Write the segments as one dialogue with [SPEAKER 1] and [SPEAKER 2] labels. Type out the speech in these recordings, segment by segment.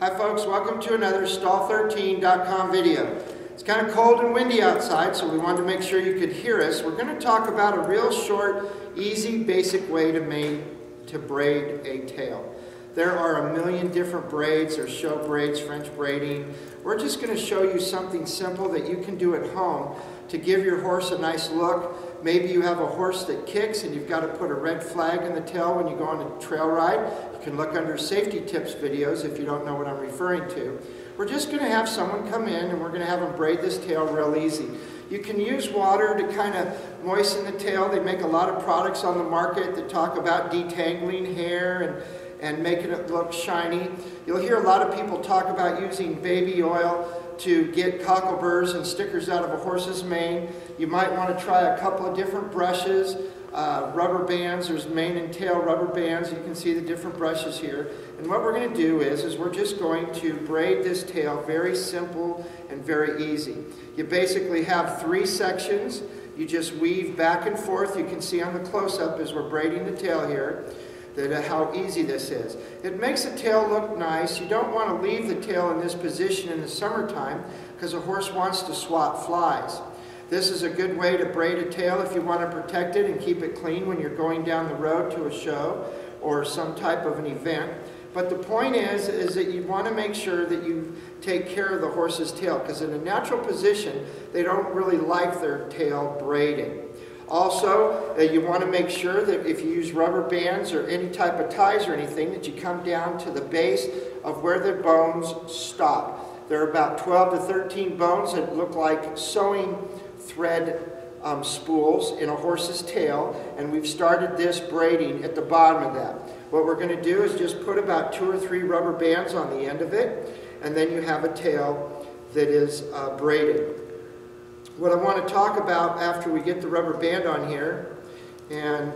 [SPEAKER 1] Hi folks, welcome to another Stall13.com video. It's kind of cold and windy outside, so we wanted to make sure you could hear us. We're going to talk about a real short, easy, basic way to braid a tail. There are a million different braids. There's show braids, French braiding. We're just going to show you something simple that you can do at home to give your horse a nice look. Maybe you have a horse that kicks and you've got to put a red flag in the tail when you go on a trail ride. You can look under safety tips videos if you don't know what I'm referring to. We're just going to have someone come in and we're going to have them braid this tail real easy. You can use water to kind of moisten the tail. They make a lot of products on the market that talk about detangling hair and making it look shiny. You'll hear a lot of people talk about using baby oil to get cockleburrs and stickers out of a horse's mane. You might want to try a couple of different brushes, rubber bands. There's mane and tail rubber bands. You can see the different brushes here. And what we're going to do is we're just going to braid this tail very simple and very easy. You basically have 3 sections. You just weave back and forth. You can see on the close-up as we're braiding the tail here how easy this is. It makes the tail look nice. You don't want to leave the tail in this position in the summertime because a horse wants to swat flies. This is a good way to braid a tail if you want to protect it and keep it clean when you're going down the road to a show or some type of an event. But the point is that you want to make sure that you take care of the horse's tail, because in a natural position they don't really like their tail braiding. Also, you want to make sure that if you use rubber bands or any type of ties or anything, that you come down to the base of where the bones stop. There are about 12 to 13 bones that look like sewing thread spools in a horse's tail, and we've started this braiding at the bottom of that. What we're going to do is just put about 2 or 3 rubber bands on the end of it, and then you have a tail that is braided. What I want to talk about after we get the rubber band on here, and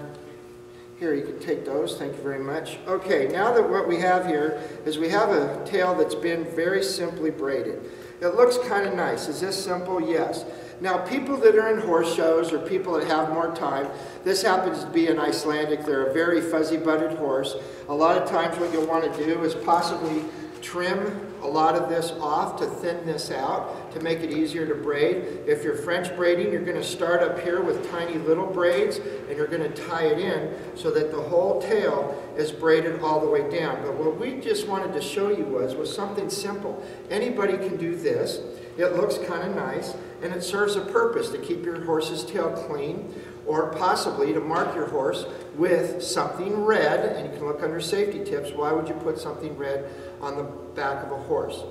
[SPEAKER 1] here you can take those, thank you very much. Okay, now that what we have here is we have a tail that's been very simply braided. It looks kind of nice. Is this simple? Yes. Now, people that are in horse shows or people that have more time, this happens to be an Icelandic. They're a very fuzzy-butted horse. A lot of times what you'll want to do is possibly trim a lot of this off to thin this out to make it easier to braid. If you're French braiding, you're going to start up here with tiny little braids and you're going to tie it in so that the whole tail is braided all the way down. But what we just wanted to show you was something simple. Anybody can do this. It looks kind of nice and it serves a purpose to keep your horse's tail clean, or possibly to mark your horse with something red. And you can look under safety tips. Why would you put something red on the back of a horse?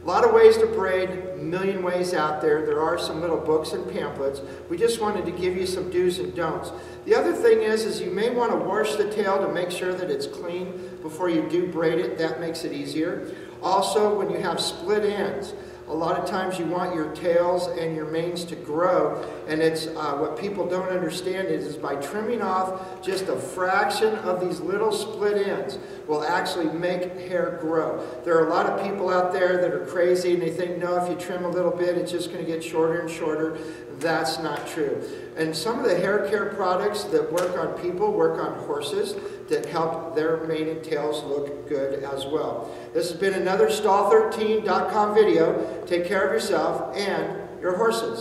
[SPEAKER 1] A lot of ways to braid, a million ways out there. There are some little books and pamphlets. We just wanted to give you some do's and don'ts. The other thing is you may want to wash the tail to make sure that it's clean before you do braid it. That makes it easier. Also, when you have split ends, a lot of times you want your tails and your manes to grow, and it's what people don't understand is by trimming off just a fraction of these little split ends will actually make hair grow. There are a lot of people out there that are crazy and they think, no, if you trim a little bit, it's just going to get shorter and shorter. That's not true. And some of the hair care products that work on people work on horses that help their mane and tails look good as well. This has been another Stall13.com video. Take care of yourself and your horses.